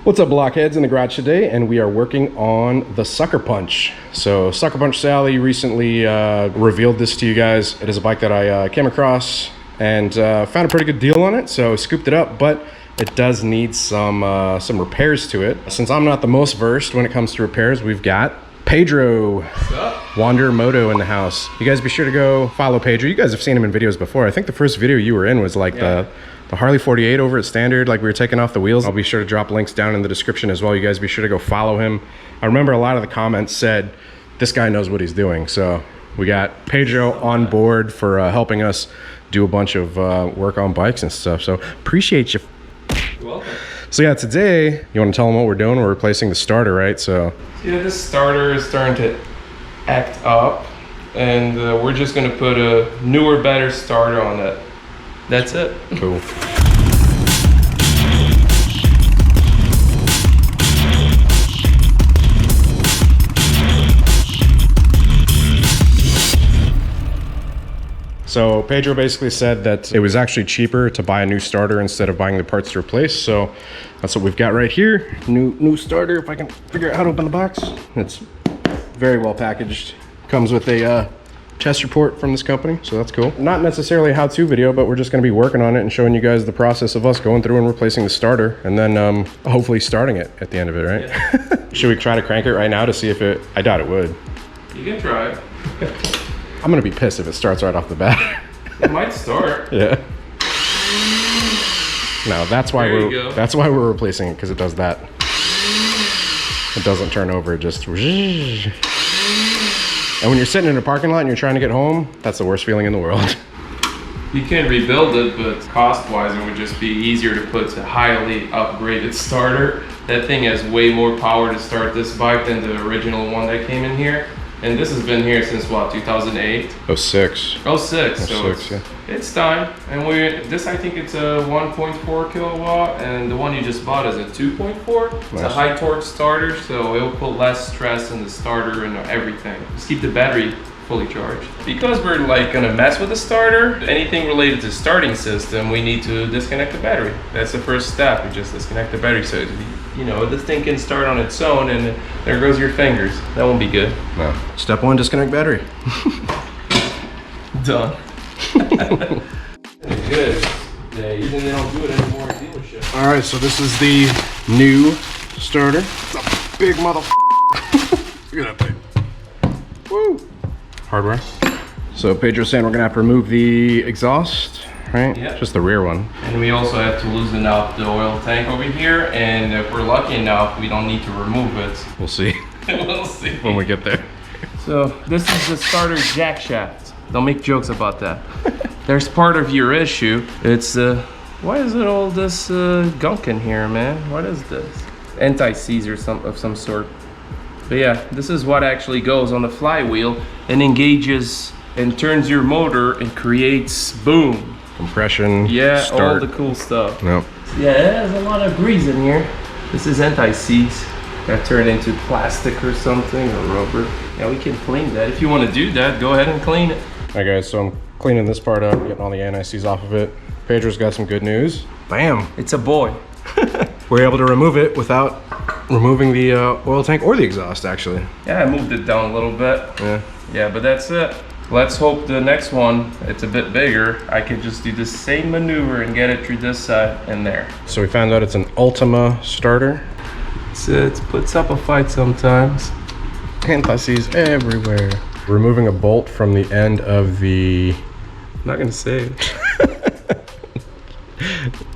What's up, Blockheads? In the garage today, and we are working on the Sucker Punch. So Sucker Punch Sally recently revealed this to you guys. It is a bike that I came across and found a pretty good deal on it, so scooped it up, but it does need some repairs to it. Since I'm not the most versed when it comes to repairs, we've got Pedro, Wander Moto in the house. You guys be sure to go follow Pedro. You guys have seen him in videos before. I think the first video you were in was like the Harley 48 over at Standard, like we were taking off the wheels. I'll be sure to drop links down in the description as well. You guys be sure to go follow him. I remember a lot of the comments said, this guy knows what he's doing. So we got Pedro on board for helping us do a bunch of work on bikes and stuff. So appreciate you. You're welcome. So yeah, today, you want to tell them what we're doing? We're replacing the starter, right? So yeah, this starter is starting to act up, and we're just gonna put a newer, better starter on it. That's it. Cool. So Pedro basically said that it was actually cheaper to buy a new starter instead of buying the parts to replace. So that's what we've got right here. New starter, if I can figure out how to open the box. It's very well packaged. Comes with a test report from this company, so that's cool. Not necessarily a how-to video, but we're just gonna be working on it and showing you guys the process of us going through and replacing the starter, and then hopefully starting it at the end of it, right? Yeah. Should we try to crank it right now to see if it, I doubt it would. You can try it. I'm gonna be pissed if it starts right off the bat. It might start. Yeah. No, that's why we're replacing it, because it does that. It doesn't turn over, it just. And when you're sitting in a parking lot and you're trying to get home, that's the worst feeling in the world. You can rebuild it, but cost-wise, it would just be easier to put a highly upgraded starter. That thing has way more power to start this bike than the original one that came in here. And this has been here since what, 2008? 06. 06, so yeah. It's time. And this, I think it's a 1.4 kilowatt, and the one you just bought is a 2.4. Nice. It's a high torque starter, so it will put less stress in the starter and everything. Just keep the battery fully charged. Because we're like gonna mess with the starter, anything related to starting system, we need to disconnect the battery. That's the first step. We just disconnect the battery, so you know this thing can start on its own, and there goes your fingers. That won't be good. No. Step one, disconnect battery. Done. Good. Yeah, even they don't do it anymore at dealership. All right, so this is the new starter. It's a big motherfucker. Look at that thing. Woo. Hardware. So Pedro's saying we're gonna have to remove the exhaust, right? Yeah. Just the rear one. And we also have to loosen up the oil tank over here, and if we're lucky enough, we don't need to remove it. We'll see. We'll see. When we get there. So this is the starter jack shaft. Don't make jokes about that. There's part of your issue. It's why is it all this gunk in here, man? What is this? Anti-seize or some sort. But yeah, this is what actually goes on the flywheel and engages and turns your motor and creates boom. Compression. Yeah, start. all the cool stuff. Nope. Yeah, there's a lot of grease in here. This is anti-seize. That turned into plastic or something, or rubber. Yeah, we can clean that. If you want to do that, go ahead and clean it. All right, guys, so I'm cleaning this part up, getting all the anti-seize off of it. Pedro's got some good news. Bam. It's a boy. We're able to remove it without removing the oil tank or the exhaust, actually. Yeah, I moved it down a little bit. Yeah. Yeah, but that's it. Let's hope the next one, it's a bit bigger. I could just do the same maneuver and get it through this side and there. So we found out it's an Ultima starter. It puts up a fight sometimes. Anti-seize everywhere. Removing a bolt from the end of the... I'm not gonna say it.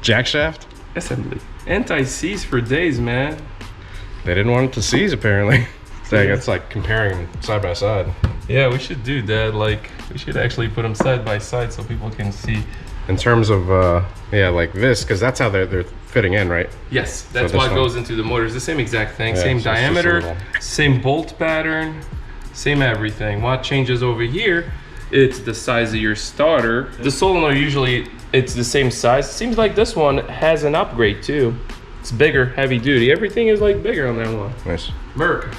jack shaft? Assembly. Anti-seize for days, man. They didn't want it to seize, apparently. It's like comparing them side by side. Yeah, we should do that. Like, we should actually put them side by side so people can see. In terms of, yeah, like this, because that's how they're fitting in, right? Yes, that's what goes into the motor. It's the same exact thing. Yeah, same so diameter, same bolt pattern, same everything. What changes over here, it's the size of your starter. The solenoid usually, it's the same size. It seems like this one has an upgrade too. It's bigger, heavy duty. Everything is like bigger on that one. Nice. Merc.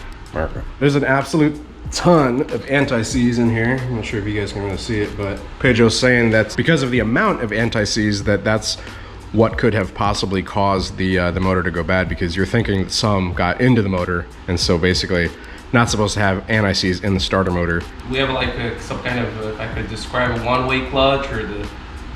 There's an absolute ton of anti-seize in here. I'm not sure if you guys can really see it, but Pedro's saying that because of the amount of anti-seize, that's what could have possibly caused the motor to go bad, because you're thinking some got into the motor, and so basically not supposed to have anti-seize in the starter motor. We have like some kind of, if I could describe, a one-way clutch, or the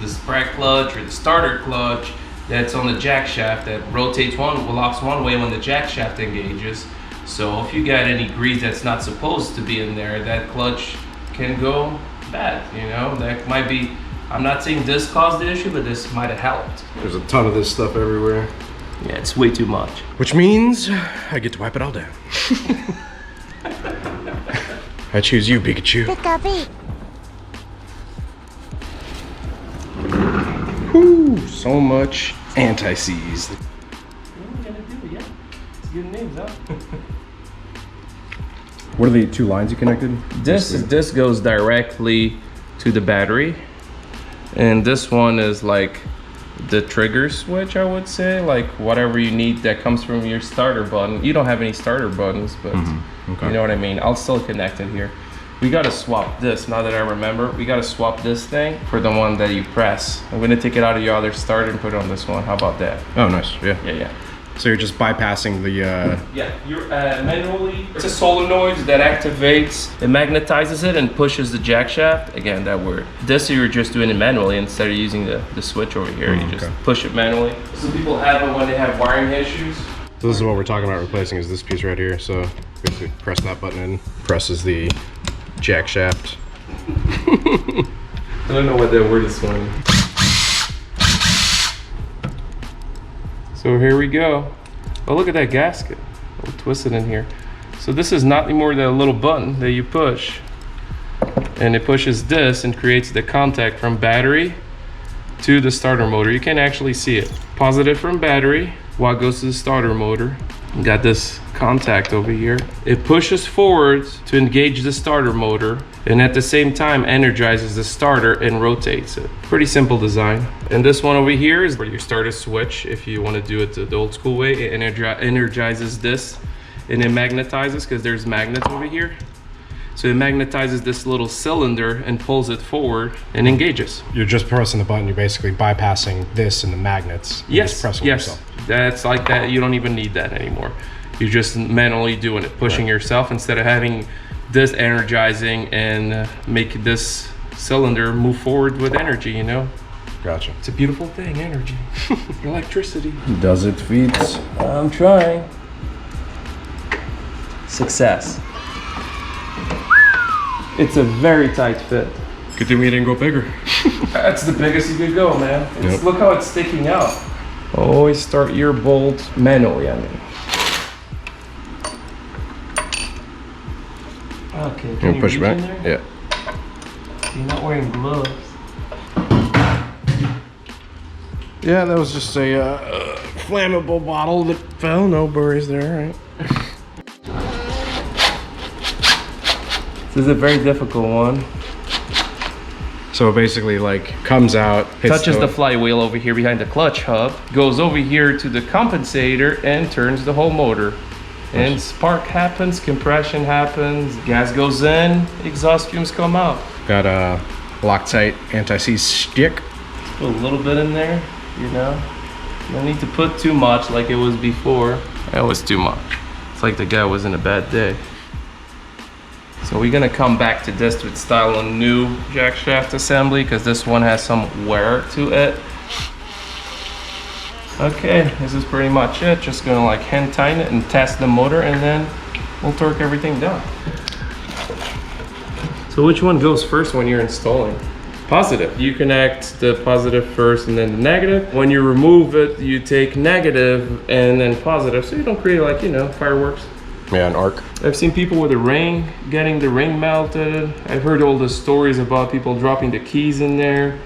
spread clutch, or the starter clutch that's on the jack shaft that rotates locks one way when the jack shaft engages. So if you got any grease that's not supposed to be in there, that clutch can go bad, you know? That might be, I'm not saying this caused the issue, but this might have helped. There's a ton of this stuff everywhere. Yeah, it's way too much. Which means I get to wipe it all down. I choose you, Pikachu. Whew, so much anti-seize. What are we gonna do? Yeah, it's good names, huh? What are the two lines you connected? This goes directly to the battery, and this one is like the trigger switch, I would say, like whatever you need that comes from your starter button. You don't have any starter buttons, but Okay. you know what I mean. I'll still connect it here. We gotta swap this, now that I remember. We gotta swap this thing for the one that you press. I'm gonna take it out of your other starter and put it on this one. How about that? Oh, nice. Yeah. Yeah. So you're just bypassing the. Yeah, you're manually. It's a solenoid that activates, it magnetizes it and pushes the jack shaft. Again, that word. This you're just doing it manually instead of using the switch over here. You just push it manually. Some people have it when they have wiring issues. So this is what we're talking about replacing, is this piece right here. So basically press that button in, presses the jack shaft. I don't know what that word is for. So here we go. Oh, look at that gasket. I'll twist it in here. So this is nothing more than a little button that you push. And it pushes this and creates the contact from battery to the starter motor. You can actually see it. Positive from battery, while it goes to the starter motor. You got this contact over here. It pushes forward to engage the starter motor, and at the same time energizes the starter and rotates it. Pretty simple design. And this one over here is where you start a switch. If you want to do it the old school way, it energizes this, and it magnetizes, because there's magnets over here. So it magnetizes this little cylinder and pulls it forward and engages. You're just pressing the button. You're basically bypassing this and the magnets. Yes, just pressing yes. yourself. That's like that. You don't even need that anymore. You're just manually doing it, pushing yourself, instead of having this energizing and make this cylinder move forward with energy, you know? Gotcha. It's a beautiful thing, energy. Electricity. Does it fit? I'm trying. Success. It's a very tight fit. Good thing we didn't go bigger. That's the biggest you could go, man. Yep. Look how it's sticking out. Always start your bolt manually, I mean. Okay, can you push reach back? in there? Yeah. You're not wearing gloves. Yeah, that was just a flammable bottle that fell. No worries there, right? This is a very difficult one. So it basically like comes out, Touches the flywheel over here behind the clutch hub, goes over here to the compensator and turns the whole motor. And spark happens, compression happens, gas goes in, exhaust fumes come out. Got a Loctite anti-seize stick. Put a little bit in there, you know. No need to put too much like it was before. That was too much. It's like the guy was in a bad day. So we're gonna come back to this with style a new jack shaft assembly, because this one has some wear to it. Okay, this is pretty much it. Just gonna like hand tighten it and test the motor, and then we'll torque everything down. So which one goes first when you're installing? Positive. You connect the positive first and then the negative. When you remove it, you take negative and then positive, so you don't create, like, you know, fireworks. Yeah, an arc. I've seen people with the ring, getting the ring melted. I've heard all the stories about people dropping the keys in there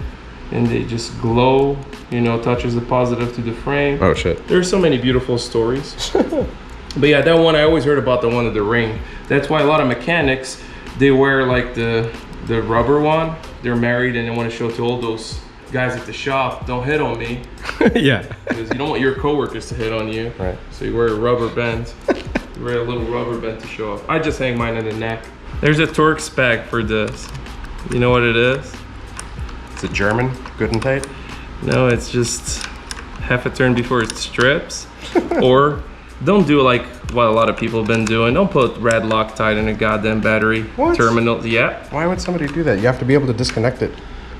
and they just glow, you know, touches the positive to the frame. Oh shit. There's so many beautiful stories. But yeah, that one, I always heard about the one of the ring. That's why a lot of mechanics, they wear like the rubber one. They're married and they want to show to all those guys at the shop, don't hit on me. Yeah. Because you don't want your coworkers to hit on you. Right. So you wear a rubber band. You wear a little rubber band to show off. I just hang mine in the neck. There's a torque spec for this. You know what it is? Is it German? Good and tight? No, it's just half a turn before it strips. Or don't do like what a lot of people have been doing. Don't put red Loctite in a goddamn battery terminal. Yeah. Why would somebody do that? You have to be able to disconnect it.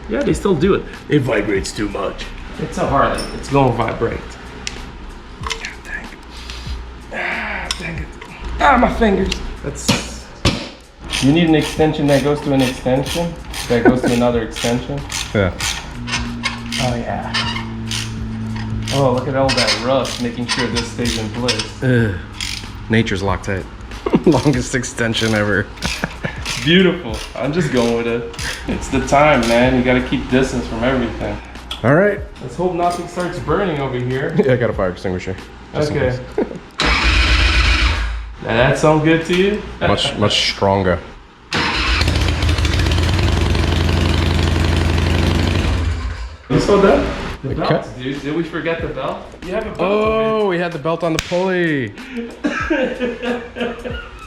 Yeah, they still do it. It vibrates too much. It's a Harley. It's gonna vibrate. God dang it. Ah, dang it. Ah, my fingers. That's. You need an extension that goes to an extension that goes to another extension. Yeah. Oh yeah. Oh, look at all that rust, making sure this stays in place. Nature's Loctite. Longest extension ever. Beautiful. I'm just going with it. It's the time, man. You gotta keep distance from everything. All right. Let's hope nothing starts burning over here. Yeah, I got a fire extinguisher. Okay. Now that sound good to you? much stronger. You saw that? The belt, dude. Did we forget the belt? You have a belt. Oh, we had the belt on the pulley.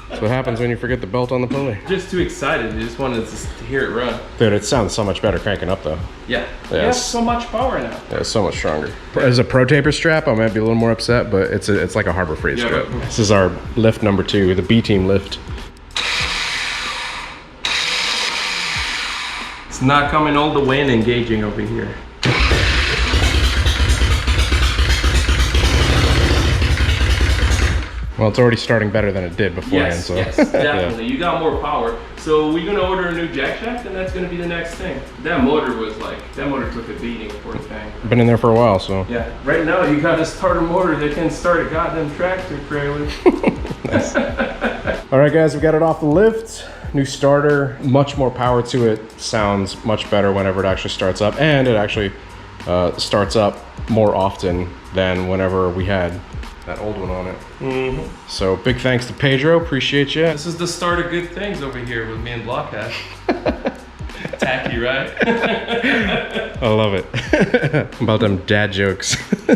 That's what happens when you forget the belt on the pulley. Just too excited. You just wanted to hear it run. Dude, it sounds so much better cranking up though. Yeah. You have so much power now. Yeah, it's so much stronger. As a pro taper strap, I might be a little more upset, but it's like a Harbor Freight strap. This is our lift number 2, the B team lift. It's not coming all the way and engaging over here. Well, it's already starting better than it did beforehand. Yes, so. yes, definitely. Yeah. You got more power. So we're gonna order a new jack shaft, and that's gonna be the next thing. That motor took a beating, poor thing. Been in there for a while, so. Yeah. Right now, you got to start a motor that can start a goddamn tractor trailer. Nice. All right, guys, we got it off the lift. New starter, much more power to it. Sounds much better whenever it actually starts up, and it actually starts up more often than whenever we had that old one on it. So big thanks to Pedro, appreciate you. This is the start of good things over here with me and Blockhead. Tacky, right? I love it. About them dad jokes. I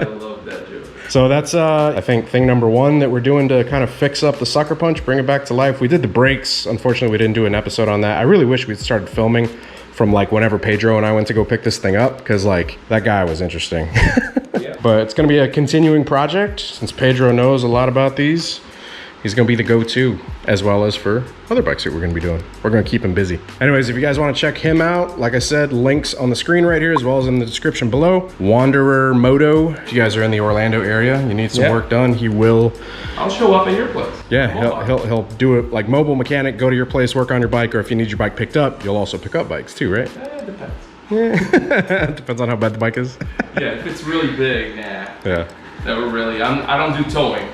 love that joke. So that's I think thing number 1 that we're doing to kind of fix up the sucker punch, bring it back to life. We did the brakes. Unfortunately, we didn't do an episode on that. I really wish we'd started filming from like whenever Pedro and I went to go pick this thing up, because like that guy was interesting. But it's going to be a continuing project. Since Pedro knows a lot about these, he's going to be the go-to, as well as for other bikes that we're going to be doing. We're going to keep him busy. Anyways, if you guys want to check him out, like I said, links on the screen right here, as well as in the description below. Wanderer Moto. If you guys are in the Orlando area, you need some work done, he will. I'll show up at your place. Yeah, he'll do it like mobile mechanic, go to your place, work on your bike, or if you need your bike picked up, you'll also pick up bikes too, right? It depends. Depends on how bad the bike is. Yeah, if it's really big, nah. Yeah. Never really. I don't do towing.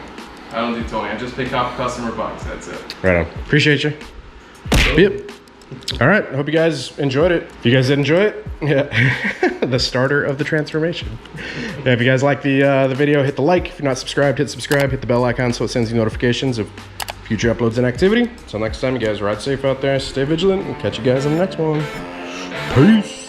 I just pick up customer bikes. That's it. Right on. Appreciate you. Yep. All right. I hope you guys enjoyed it. If you guys did enjoy it, yeah, the starter of the transformation. Yeah, if you guys like the video, hit the like. If you're not subscribed, hit subscribe. Hit the bell icon so it sends you notifications of future uploads and activity. Until next time, you guys ride safe out there, stay vigilant, and catch you guys in the next one. Peace.